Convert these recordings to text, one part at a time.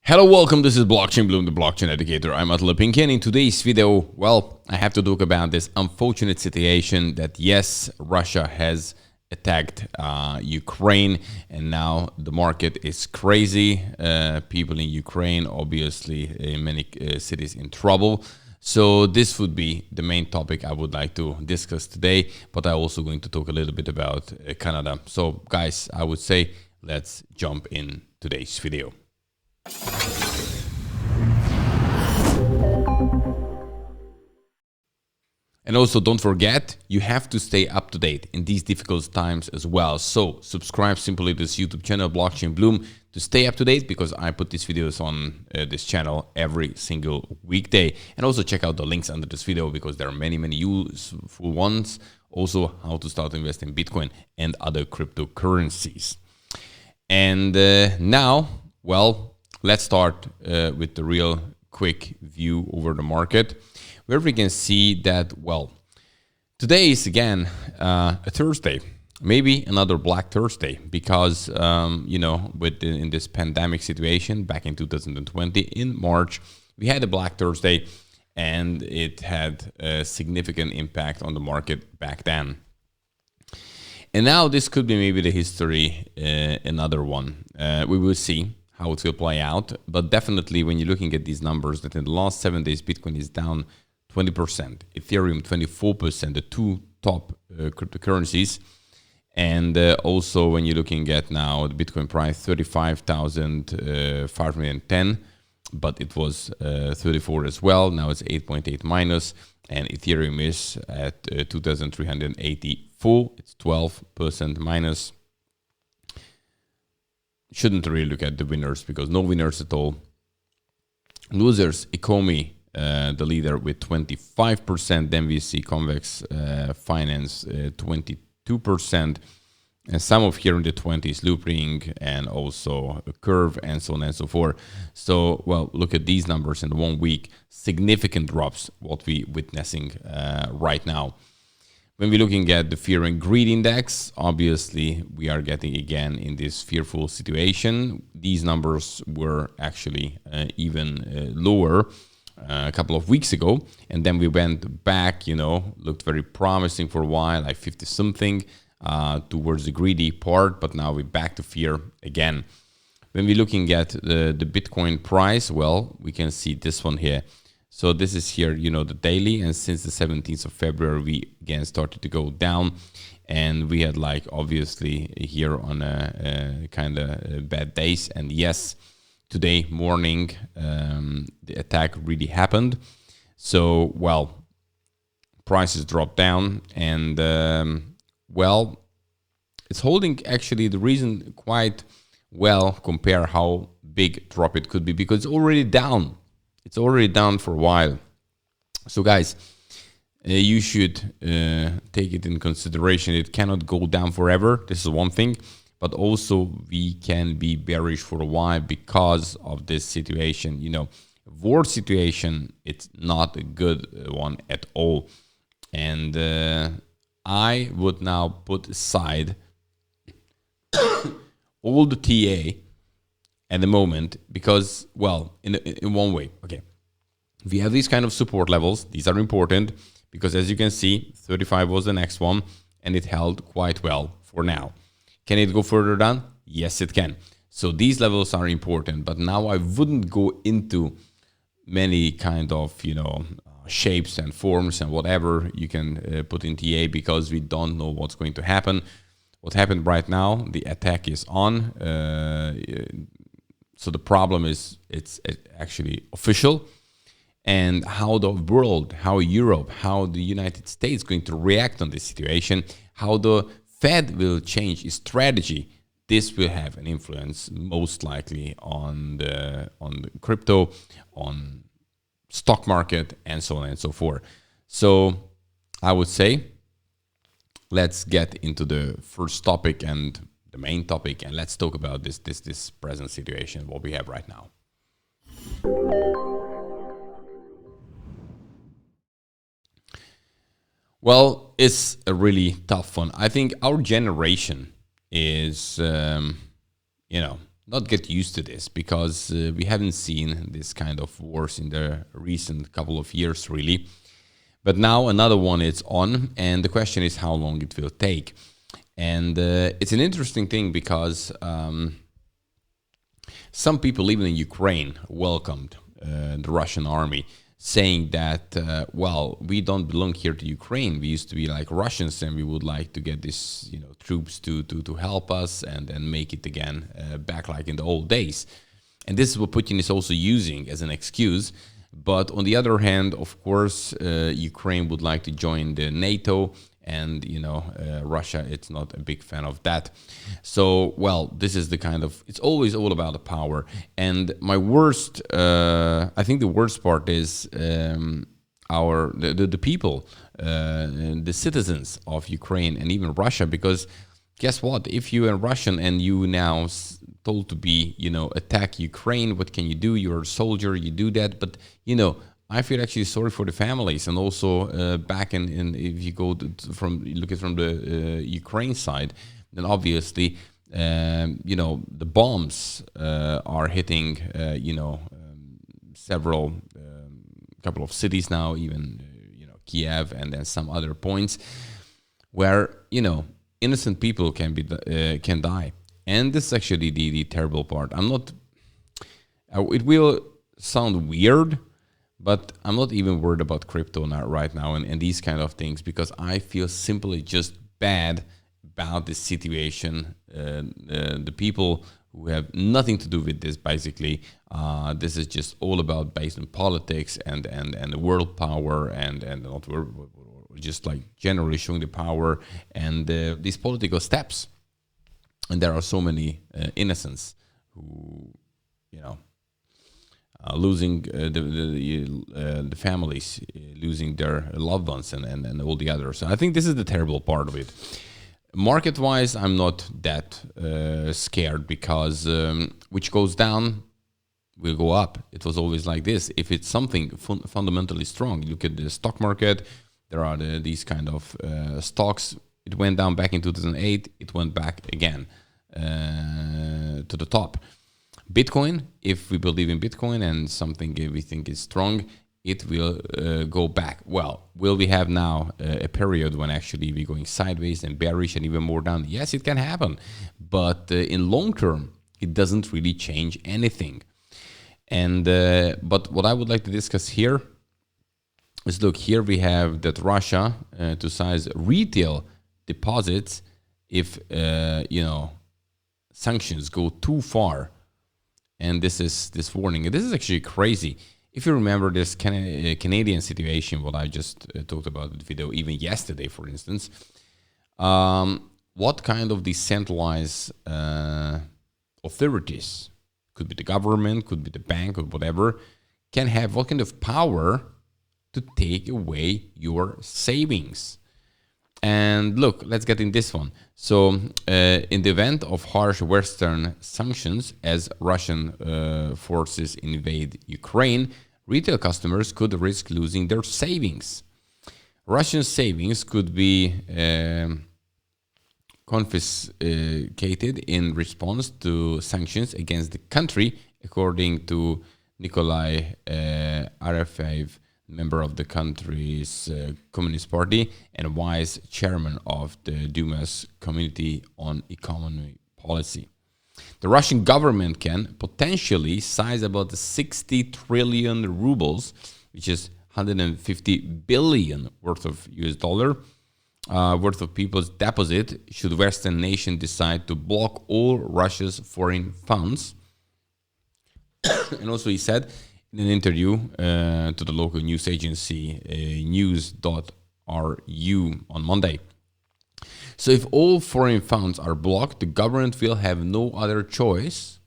Hello, welcome. This is Blockchain Bloom, the blockchain educator. I'm Atul Pinky, and in today's video, well, I have to talk about this unfortunate situation that yes, Russia has attacked Ukraine, and now the market is crazy. People in Ukraine, obviously, in many cities in trouble. So this would be the main topic I would like to discuss today, but I'm also going to talk a little bit about Canada. So guys, I would say let's jump in today's video. And also don't forget, you have to stay up to date in these difficult times as well. So subscribe simply to this YouTube channel, Blockchain Bloom, to stay up to date, because I put these videos on this channel every single weekday. And also check out the links under this video, because there are many useful ones. Also how to start to invest in Bitcoin and other cryptocurrencies. And now, well, let's start with the real quick view over the market, where we can see that, well, today is again a Thursday, maybe another Black Thursday, because, in this pandemic situation back in 2020, in March, we had a Black Thursday, and it had a significant impact on the market back then. And now this could be maybe the history, another one. We will see how it will play out. But definitely when you're looking at these numbers, that in the last 7 days, Bitcoin is down 20%, Ethereum 24%, the two top cryptocurrencies. And also when you're looking at now the Bitcoin price, 35,510, but it was 34 as well. Now it's 8.8 minus, and Ethereum is at 2,384. It's 12% minus. Shouldn't really look at the winners, because no winners at all. Losers, Ecomi, the leader with 25%. Then we see Convex Finance 22%, and some of here in the 20s, Loopring, and also Curve, and so on and so forth. So, well, look at these numbers in 1 week. Significant drops, what we witnessing right now. When we're looking at the fear and greed index, obviously we are getting again in this fearful situation. These numbers were actually even lower a couple of weeks ago, and then we went back, looked very promising for a while, like 50 something towards the greedy part, but now we're back to fear again. When we're looking at the Bitcoin price, well, we can see this one here. So this is here, the daily, and since the 17th of February, we again started to go down, and we had obviously here on a kind of bad days. And yes, today morning, the attack really happened. So, well, prices dropped down, and well, it's holding actually the reason quite well, compare how big drop it could be, because it's already down. It's already down for a while. So guys, you should take it in consideration. It cannot go down forever. This is one thing. But also we can be bearish for a while because of this situation. War situation, it's not a good one at all. And I would now put aside all the TA at the moment, because, well, in one way, okay, we have these kind of support levels. These are important because, as you can see, 35 was the next one, and it held quite well for now. Can it go further down? Yes, it can. So these levels are important, but now I wouldn't go into many kind of, shapes and forms and whatever you can put in TA, because we don't know what's going to happen. What happened right now, the attack is on. So the problem is it's actually official, and how the world, how Europe, how the United States going to react on this situation, how the Fed will change its strategy. This will have an influence most likely on the crypto, on stock market, and so on and so forth. So I would say let's get into the first topic and the main topic, and let's talk about this present situation, what we have right now. Well, it's a really tough one. I think our generation is, not get used to this, because we haven't seen this kind of wars in the recent couple of years, really. But now another one is on, and the question is how long it will take. And it's an interesting thing, because some people, even in Ukraine, welcomed the Russian army, saying that, well, we don't belong here to Ukraine. We used to be like Russians, and we would like to get these, troops to help us and make it again back like in the old days. And this is what Putin is also using as an excuse. But on the other hand, of course, Ukraine would like to join the NATO, and Russia, it's not a big fan of that. So, well, this is the kind of, it's always all about the power. And my worst, I think the worst part is the people, the citizens of Ukraine and even Russia, because guess what? If you are Russian and you now told to be, attack Ukraine, what can you do? You're a soldier, you do that. But, I feel actually sorry for the families, and also back in if you go look at from the Ukraine side, then obviously the bombs are hitting several couple of cities now, even Kiev, and then some other points where innocent people can die, and this is actually the terrible part. I'm not. It will sound weird, but I'm not even worried about crypto right now and these kind of things, because I feel simply just bad about this situation. The people who have nothing to do with this, basically, this is just all about based on politics and the world power and not world, just like generally showing the power and these political steps. And there are so many innocents who, losing the families, losing their loved ones, and all the others. So I think this is the terrible part of it. Market-wise, I'm not that scared, because which goes down will go up. It was always like this. If it's something fundamentally strong, you look at the stock market. There are these kind of stocks. It went down back in 2008. It went back again to the top. Bitcoin, if we believe in Bitcoin and something we think is strong, it will go back. Well, will we have now a period when actually we're going sideways and bearish and even more down? Yes, it can happen. But in long term, it doesn't really change anything. And but what I would like to discuss here is, look, here we have that Russia to size retail deposits if, sanctions go too far. And this is this warning. And this is actually crazy. If you remember this Canadian situation, what I just talked about in the video, even yesterday, for instance, what kind of decentralized authorities, could be the government, could be the bank, or whatever, can have what kind of power to take away your savings? And look, let's get in this one. So in the event of harsh Western sanctions as Russian forces invade Ukraine, retail customers could risk losing their savings. Russian savings could be confiscated in response to sanctions against the country, according to Nikolai Arefeyev, member of the country's Communist Party and vice chairman of the Duma's Committee on Economy Policy. The Russian government can potentially seize about 60 trillion rubles, which is 150 billion worth of US dollar, worth of people's deposit, should Western nation decide to block all Russia's foreign funds. And also he said, in an interview to the local news agency news.ru on Monday. So if all foreign funds are blocked, the government will have no other choice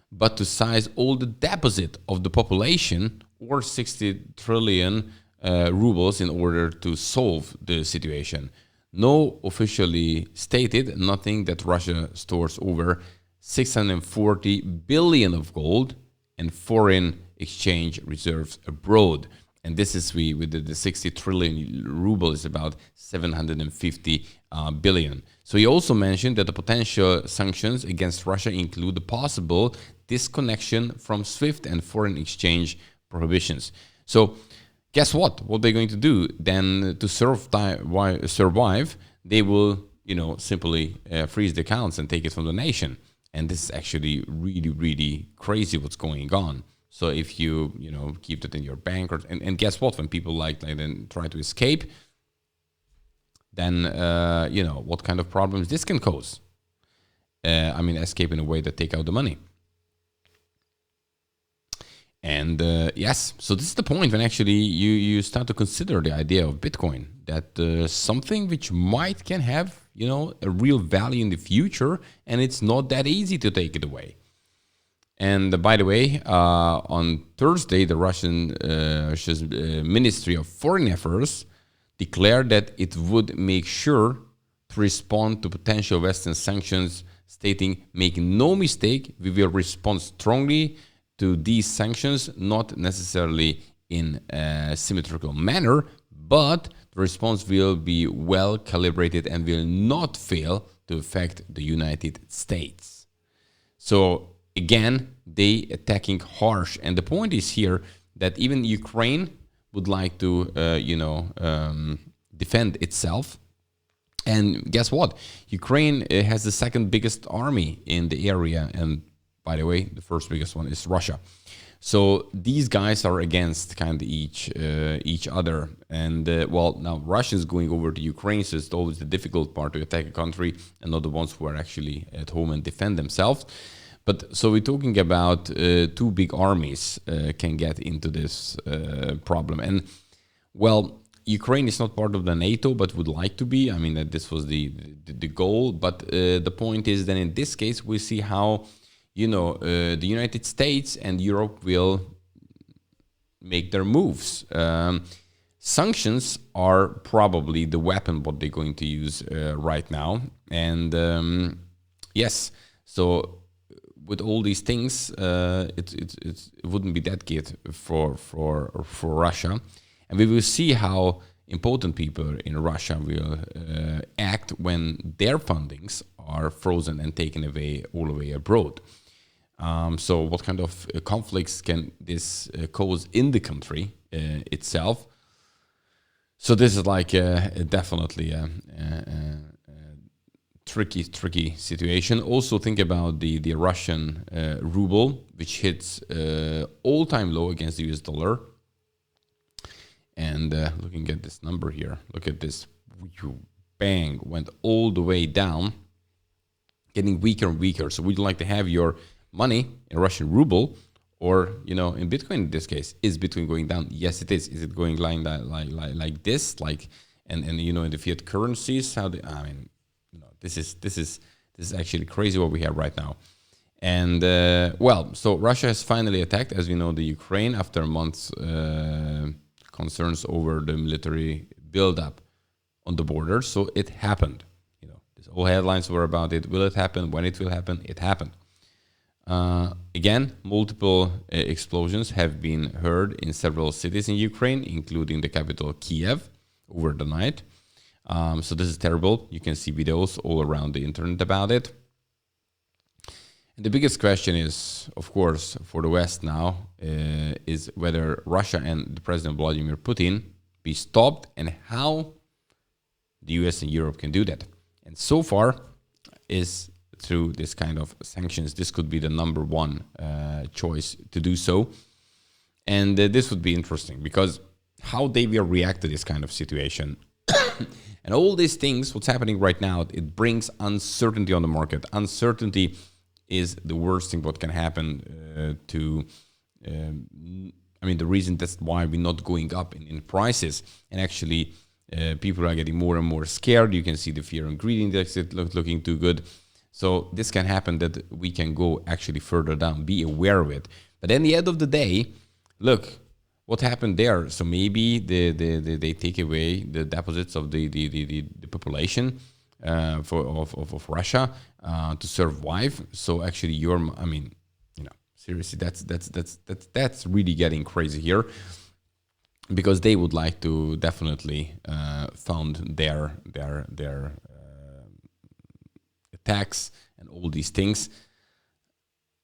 but to seize all the deposit of the population, or 60 trillion rubles, in order to solve the situation. No officially stated, nothing that Russia stores over 640 billion of gold and foreign exchange reserves abroad. And this is with the 60 trillion ruble is about 750 billion. So he also mentioned that the potential sanctions against Russia include the possible disconnection from SWIFT and foreign exchange prohibitions. So guess what? What they're going to do then to survive, they will, simply freeze the accounts and take it from the nation. And this is actually really, really crazy what's going on. So if you, keep that in your bank, and guess what? When people like then try to escape, then, what kind of problems this can cause. Escape in a way that take out the money. And yes, so this is the point when actually you start to consider the idea of Bitcoin, that something which can have, a real value in the future, and it's not that easy to take it away. And by the way, on Thursday, the Russian Ministry of Foreign Affairs declared that it would make sure to respond to potential Western sanctions, stating, "Make no mistake, we will respond strongly to these sanctions, not necessarily in a symmetrical manner, but the response will be well calibrated and will not fail to affect the United States." So again, they attacking harsh. And the point is here that even Ukraine would like to, defend itself. And guess what? Ukraine has the second biggest army in the area. And by the way, the first biggest one is Russia. So these guys are against kind of each other. And now Russians going over to Ukraine, so it's always the difficult part to attack a country and not the ones who are actually at home and defend themselves. But so we're talking about two big armies can get into this problem. And Ukraine is not part of the NATO, but would like to be. That this was the goal. But the point is that in this case, we see how, the United States and Europe will make their moves. Sanctions are probably the weapon what they're going to use right now. And yes, so with all these things, it wouldn't be that good for Russia, and we will see how important people in Russia will act when their fundings are frozen and taken away all the way abroad. So, what kind of conflicts can this cause in the country itself? So this is like definitely a tricky situation. Also think about the Russian ruble, which hits all-time low against the US dollar. And looking at this number here, look at this, bang, went all the way down, getting weaker and weaker. So would you like to have your money in Russian ruble or, in Bitcoin in this case? Is Bitcoin going down? Yes, it is. Is it going like this? And in the fiat currencies, this is actually crazy what we have right now. And so Russia has finally attacked, as we know, the Ukraine after months concerns over the military buildup on the border. So it happened. All headlines were about it. Will it happen? When it will happen? It happened. Again, multiple explosions have been heard in several cities in Ukraine, including the capital Kiev, over the night. So this is terrible. You can see videos all around the internet about it. And the biggest question is, of course, for the West now, is whether Russia and the President Vladimir Putin be stopped and how the US and Europe can do that. And so far is through this kind of sanctions. This could be the number one choice to do so. And this would be interesting because how they will react to this kind of situation. And all these things, what's happening right now, it brings uncertainty on the market. Uncertainty is the worst thing what can happen the reason that's why we're not going up in prices. And actually, people are getting more and more scared. You can see the fear and greed index looking too good. So this can happen that we can go actually further down. Be aware of it. But at the end of the day, look what happened there. So maybe they take away the deposits of the population of Russia to survive. So actually, seriously, that's really getting crazy here. because they would like to definitely fund their attacks and all these things.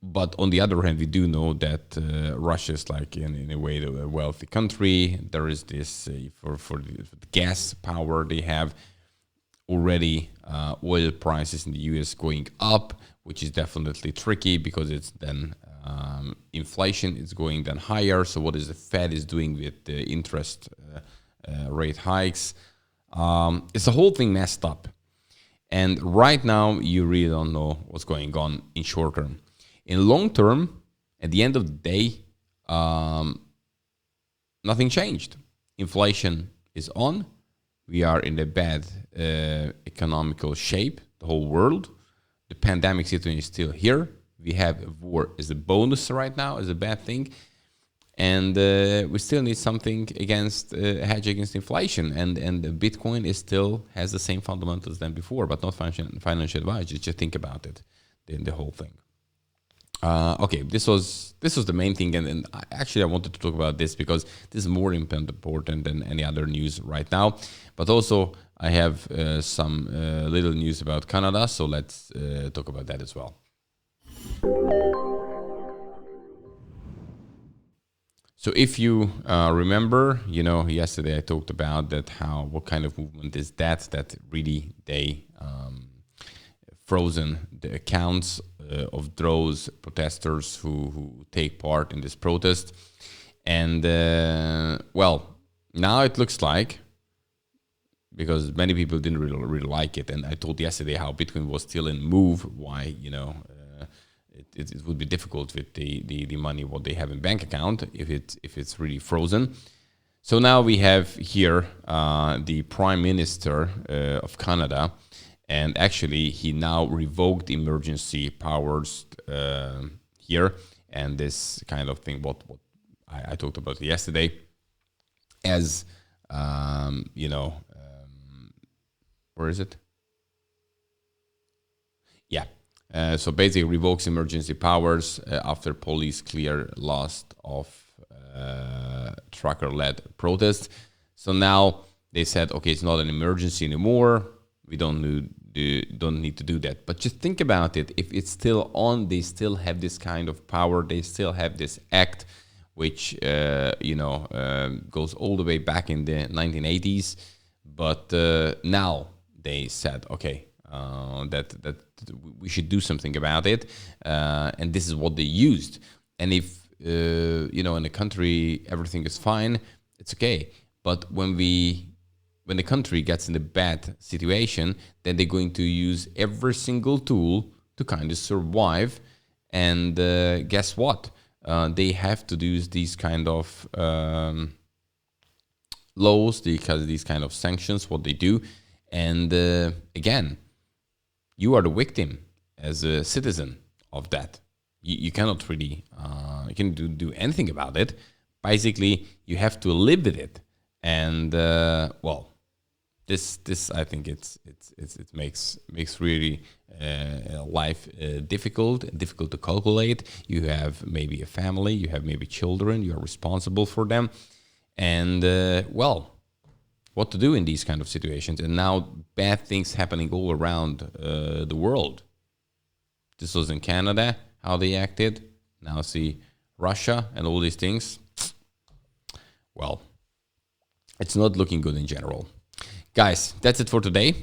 But on the other hand, we do know that Russia is like in a way a wealthy country. There is this for the gas power they have already oil prices in the US going up, which is definitely tricky because it's then inflation is going then higher. So what is the Fed is doing with the interest rate hikes? It's the whole thing messed up. And right now, you really don't know what's going on in short term. In long term, at the end of the day, nothing changed. Inflation is on. We are in a bad economical shape, the whole world. The pandemic situation is still here. We have a war as a bonus right now, as a bad thing. And we still need something against hedge against inflation. And Bitcoin is still has the same fundamentals than before, but not financial advice. Just think about it, the whole thing. Okay, this was the main thing, and actually I wanted to talk about this because this is more important than any other news right now. But also I have some little news about Canada, so let's talk about that as well. So if you remember, yesterday I talked about that what kind of movement is that really they frozen the accounts of those protesters who take part in this protest. And now it looks like, because many people didn't really like it, and I told yesterday how Bitcoin was still in move, why it would be difficult with the money what they have in bank account if it's really frozen. So now we have here the Prime Minister of Canada, and actually he now revoked emergency powers here, and this kind of thing what I talked about yesterday, as where is it? Yeah. So basically revokes emergency powers after police clear loss of trucker-led protest. So now they said, okay, it's not an emergency anymore. We don't need to do that. But just think about it. If it's still on, they still have this kind of power. They still have this act, which goes all the way back in the 1980s. But now they said, okay, that we should do something about it, and this is what they used. And if in a country everything is fine, it's okay. But when the country gets in a bad situation, then they're going to use every single tool to kind of survive. And guess what? They have to use these kind of laws, these kind of sanctions, what they do. And again, you are the victim as a citizen of that. You cannot really you can do anything about it. Basically, you have to live with it. And this I think it makes really life difficult to calculate. You have maybe a family, you have maybe children, you are responsible for them, and what to do in these kind of situations. And now bad things happening all around the world. This was in Canada, how they acted. Now see Russia and all these things. Well, it's not looking good in general. Guys, that's it for today.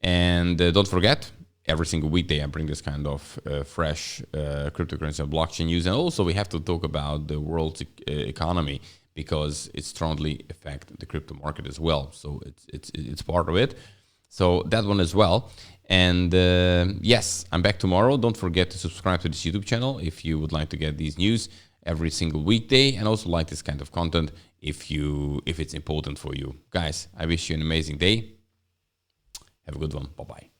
And don't forget, every single weekday I bring this kind of fresh cryptocurrency and blockchain news. And also we have to talk about the world's economy, because it strongly affects the crypto market as well. So it's part of it. So that one as well. And yes, I'm back tomorrow. Don't forget to subscribe to this YouTube channel if you would like to get these news every single weekday, and also like this kind of content if it's important for you. Guys, I wish you an amazing day. Have a good one. Bye-bye.